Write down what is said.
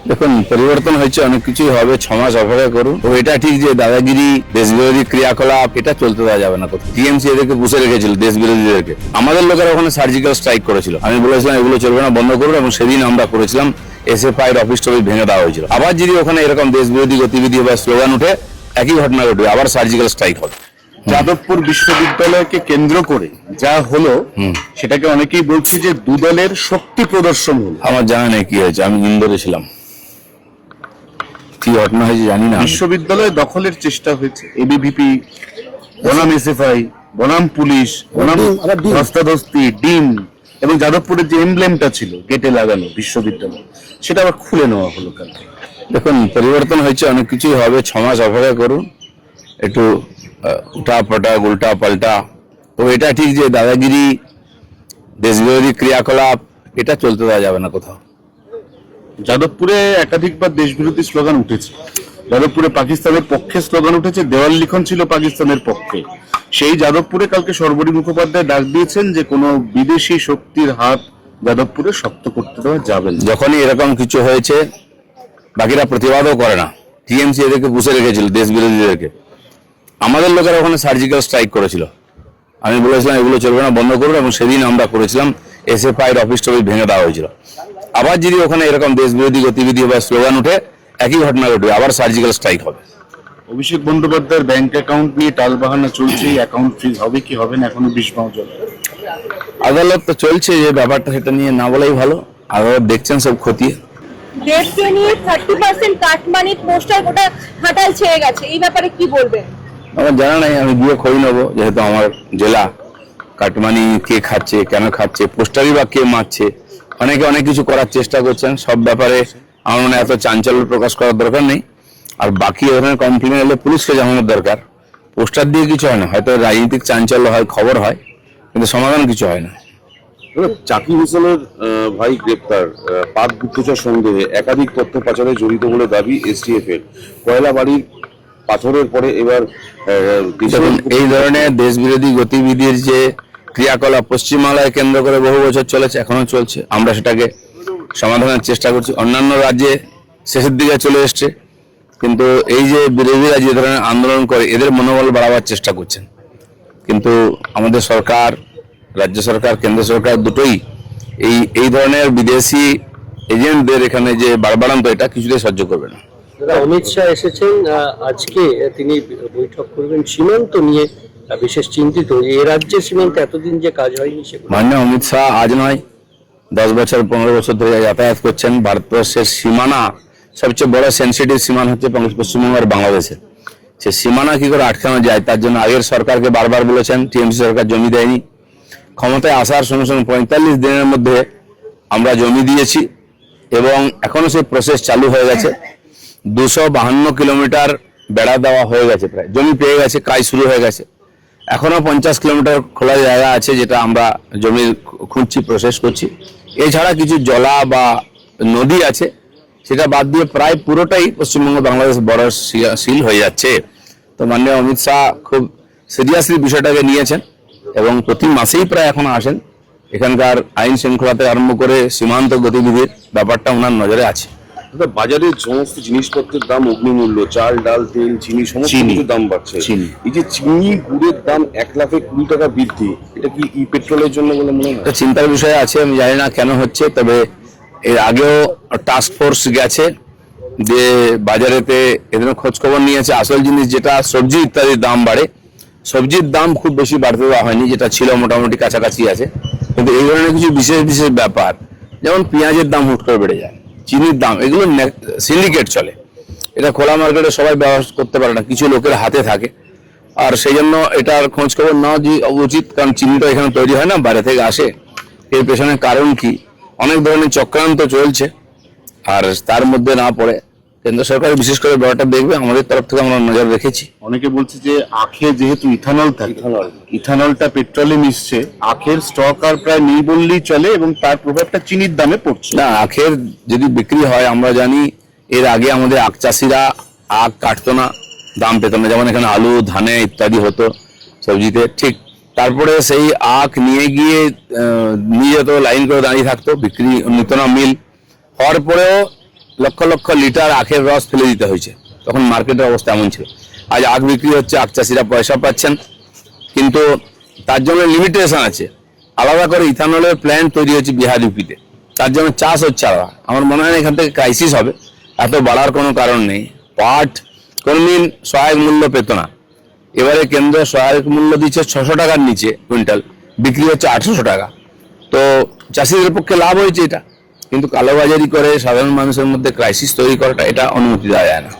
দেখুন, পরিবর্তন হয়েছে, অনেক কিছুই হবে, 6 মাস অপেক্ষা করুন। তো এটা ঠিক যে দাদাগিরি, দেশবিরোধী ক্রিয়াকলাপ এটা চলতে দেওয়া যাবে না কোথাও। টিএমসি এদেরকে পুষে রেখেছিল, দেশ বিরোধীদেরকে। আমাদের লোকেরা ওখানে সার্জিক্যাল স্ট্রাইক করেছিল, আমি বলেছিলাম এগুলো চলবে না, বন্ধ করুন, এবং সেদিন আমরা করেছিলাম। এসএফআই এর অফিস টফিস ভেঙে দেওয়া হয়েছিল। আবার যদি ওখানে এরকম দেশ বিরোধী গতিবিধি বা স্লোগান উঠে, একই ঘটনা ঘটবে, আবার সার্জিক্যাল স্ট্রাইক হবে। যাদবপুর বিশ্ববিদ্যালয়কে কেন্দ্র করে যা হলো সেটাকে অনেকেই বলছে যে দুদলের শক্তি প্রদর্শন হলো। আমার জানা নেই কি হয়েছে, আমি ইন্দোরে ছিলাম, কি ঘটনা হয়েছে জানি না। বিশ্ববিদ্যালয় দখলের চেষ্টা হয়েছে, এবিভিপি বনাম এসএফআই বনাম পুলিশ বনাম ধস্তাধস্তি, ডিম, এবং যাদবপুরের যে এমব্লেমটা ছিল গেটে লাগানো বিশ্ববিদ্যালয়, সেটা আবার খুলে নেওয়া হলো কালকে। দেখুন, পরিবর্তন হয়েছে, অনেক কিছুই হবে, 6 মাস অপেক্ষা করুন। একটু উঠা পাল্টা, উল্টা পাল্টা। তো এটা ঠিক যে দাদাগিরি, দেশবিরোধী ক্রিয়াকলাপ এটা চলতে দেওয়া যাবে না কোথাও। যাদবপুরে একাধিকবার দেশবিরোধী স্লোগান উঠেছে, যাদবপুরে পাকিস্তানের পক্ষে স্লোগান উঠেছে, দেওয়াল লিখন ছিল পাকিস্তানের পক্ষে। সেই যাদবপুরে কালকে সর্বরী মুখোপাধ্যায় ডাক দিয়েছেন যে কোনো বিদেশি শক্তির হাত যাদবপুরে শক্ত করতে দেওয়া যাবে না। যখনই এরকম কিছু হয়েছে, বাকিরা প্রতিবাদও করে না। টিএমসি এদেরকে পুষে রেখেছিল, দেশ বিরোধীদেরকে। আমাদের লোকেরা ওখানে সার্জিক্যাল স্ট্রাইক করেছিল, আমি বলেছিলাম এগুলো চলবে না, বন্ধ করুন, এবং সেদিন আমরা করেছিলাম। এসএফআই এর অফিস টফিস ভেঙে দেওয়া হয়েছিল। আবার যদি ওখানে এরকম দেশ বিরোধী গতিবিধি বা স্লোগান উঠে, একই ঘটনা ঘটবে, আবার সার্জিক্যাল স্ট্রাইক হবে। অভিষেক বন্দ্যোপাধ্যায়ের ব্যাংক অ্যাকাউন্ট নিয়ে টালবাহানা চলছে, অ্যাকাউন্ট ফ্রিজ হবে কি হবে না এখনো বিস্মাও চলে। আদালত তো চলছে, যে ব্যাপারটা সেটা নিয়ে না বলাই ভালো। আদালত দেখছেন সব খতিয়ে। দেশকে নিয়ে 30% কাটমানির পোস্টার গোটা হাঁটাল ছেয়ে গেছে, এই ব্যাপারে কি বলবেন? আমার জানা নাই, আমি গিয়ে খোঁজ নেবো, যেহেতু আমার জেলা। কাটমানি কে খাচ্ছে, কেন খাচ্ছে, পোস্টারই বা কে মারছে, অনেকে অনেক কিছু করার চেষ্টা করছেন। সব ব্যাপারে আমার মনে হয় এত চাঞ্চল্য প্রকাশ করার দরকার নেই। আর বাকি ধরনের কমপ্লেন এলে পুলিশকে জানানোর দরকার। পোস্টার দিয়ে কিছু হয় না, হয়তো রাজনৈতিক চাঞ্চল্য হয়, খবর হয়, কিন্তু সমাধান কিছু হয় না। জাকির হোসেনের ভাই গ্রেপ্তার, পাক গুপ্তচর সন্দেহে একাধিক তথ্য পাচারে জড়িত বলে দাবি এসটিএফ এর। কয়লা বাড়ির পাথরের পরে এবার দেখুন, এই ধরনের দেশ বিরোধী গতিবিধির যে ক্রিয়াকলাপ পশ্চিমবাংলায় কেন্দ্র করে বহু বছর চলেছে, এখনো চলছে। আমরা সেটাকে সমাধানের চেষ্টা করছি। অন্যান্য রাজ্যে শেষের দিকে চলে এসছে, কিন্তু এই যে বিরোধীরা যে ধরনের আন্দোলন করে, এদের মনোবল বাড়াবার চেষ্টা করছেন। কিন্তু আমাদের সরকার, রাজ্য সরকার, কেন্দ্র সরকার দুটোই এই ধরনের বিদেশি এজেন্টদের এখানে যে বাড়বাড়ান্ত, এটা কিছুতেই সহ্য করবে না। অমিত শাহ এসেছেন আজকে, তিনি বৈঠক করবেন সীমান্ত নিয়ে, বিশেষ চিন্তিত যে এ রাজ্যে সীমান্ত এতদিন যে কাজ হয়নি সেগুলো। মাননীয় অমিত শাহ আজ নয়, 10 বছর 15 বছর ধরে যাতায়াত করছেন। ভারতবর্ষের সীমানা, সবচেয়ে বড় সেন্সিটিভ সীমানা হচ্ছে পশ্চিমবঙ্গ আর বাংলাদেশের। সে সীমানা কি করে আটকানো যায়, তার জন্য আগের সরকারকে বারবার বলেছেন। টিএমসি সরকার জমি দেয়নি। ক্ষমতায় আসার সঙ্গে সঙ্গে 45 দিনের মধ্যে আমরা জমি দিয়েছি, এবং এখনো সেই প্রসেস চালু হয়ে গেছে। 252 কিলোমিটার বেড়া দেওয়া হয়ে গেছে, প্রায় জমি পেয়ে গেছে, কাজ শুরু হয়ে গেছে। এখনো 50 কিলোমিটার খোলা জায়গা আছে, যেটা আমরা জমি খুঁজছি, প্রসেস করছি। এছাড়া কিছু জলা বা নদী আছে, সেটা বাদ দিয়ে প্রায় পুরোটাই পশ্চিমবঙ্গ বাংলাদেশ বর্ডার সিল হয়ে যাচ্ছে। তো মাননীয় অমিত শাহ খুব সিরিয়াসলি বিষয়টাকে নিয়েছেন, এবং প্রতি মাসেই প্রায় এখন আসেন। এখানকার আইন শৃঙ্খলাতে আরম্ভ করে সীমান্ত গতিবিধির ব্যাপারটা ওনার নজরে আছে। বাজারে সমস্ত জিনিসপত্রের দাম অগ্নিমূল্য, চাল, ডাল, তেল, চিনি, সমস্ত কিছুর দাম বাড়ছে। এই যে চিনি, গুড়ের দাম 1,20,000 টাকা বৃদ্ধি, এটা কি ই পেট্রোলের জন্য বলে মনে হয়? চিন্তার বিষয় আছে, আমি জানি না কেন হচ্ছে। তবে এর আগেও টাস্ক ফোর্স গেছে, যে বাজারেতে এদের খোঁজ খবর নিয়েছে। আসল জিনিস যেটা সবজি ইত্যাদির দাম বাড়ে, সবজির দাম খুব বেশি বাড়তে দেওয়া হয়নি, যেটা ছিল মোটামুটি কাছাকাছি আছে। কিন্তু এই ধরনের কিছু বিশেষ বিশেষ ব্যাপার, যেমন পেঁয়াজের দাম হুট করে বেড়ে যায়, চিনির দাম, এগুলো সিন্ডিকেট চলে। এটা খোলা মার্কেটে সবাই ব্যবহার করতে পারে না, কিছু লোকের হাতে থাকে। আর সেই জন্য এটার খোঁজ খবর নেওয়া উচিত, কারণ চিনিটা এখানে তৈরি হয় না, বাইরে থেকে আসে। এর পেছনে কারণ কি, অনেক ধরনের চক্রান্ত চলছে। আর তার মধ্যে না পড়ে কেন্দ্র সরকার বিশেষ করে ব্যাপারটা দেখবে, আমাদের তরফ থেকে আমরা নজর রেখেছি। অনেকে বলছে যে আখে যেহেতু ইথানল থাকে, ইথানলটা পেট্রোলে মিশছে, আখের স্টক আর প্রায় নেই বললেই চলে, এবং তার প্রভাবটা চিনির দামে পড়ছে। না, আখের যদি বিক্রি হয়, আমরা জানি এর আগে আমাদের আখ চাষিরা আখ কাটতো না, দাম পেত না। যেমন এখানে আলু, ধানে ইত্যাদি হতো সবজিতে, ঠিক তারপরে সেই আখ নিয়ে গিয়ে নিয়ে যেত, লাইন করে দাঁড়িয়ে থাকতো, বিক্রি নিত না মিল। হওয়ার পরেও লক্ষ লক্ষ লিটার আখের রস ফেলে দিতে হয়েছে, তখন মার্কেটের অবস্থা এমন ছিল। আজ আখ বিক্রি হচ্ছে, আখ চাষিরা পয়সা পাচ্ছেন, কিন্তু তার জন্য লিমিটেশন আছে। আলাদা করে ইথানলের প্ল্যান্ট তৈরি হচ্ছে বিহার ইউপিতে, তার জন্য চাষ হচ্ছে আলাদা। আমার মনে হয় না এখান থেকে ক্রাইসিস হবে, এত বাড়ার কোনো কারণ নেই। পাট কোনদিন সহায়ক মূল্য পেত না, এবারে কেন্দ্র সহায়ক মূল্য দিচ্ছে 600 টাকার নিচে কুইন্টাল, বিক্রি হচ্ছে 800 টাকা। তো চাষিদের পক্ষে লাভ হয়েছে এটা, কিন্তু কালোবাজারি করে সাধারণ মানুষের মধ্যে ক্রাইসিস তৈরি করাটা এটা অনুমতি দেওয়া যায় না।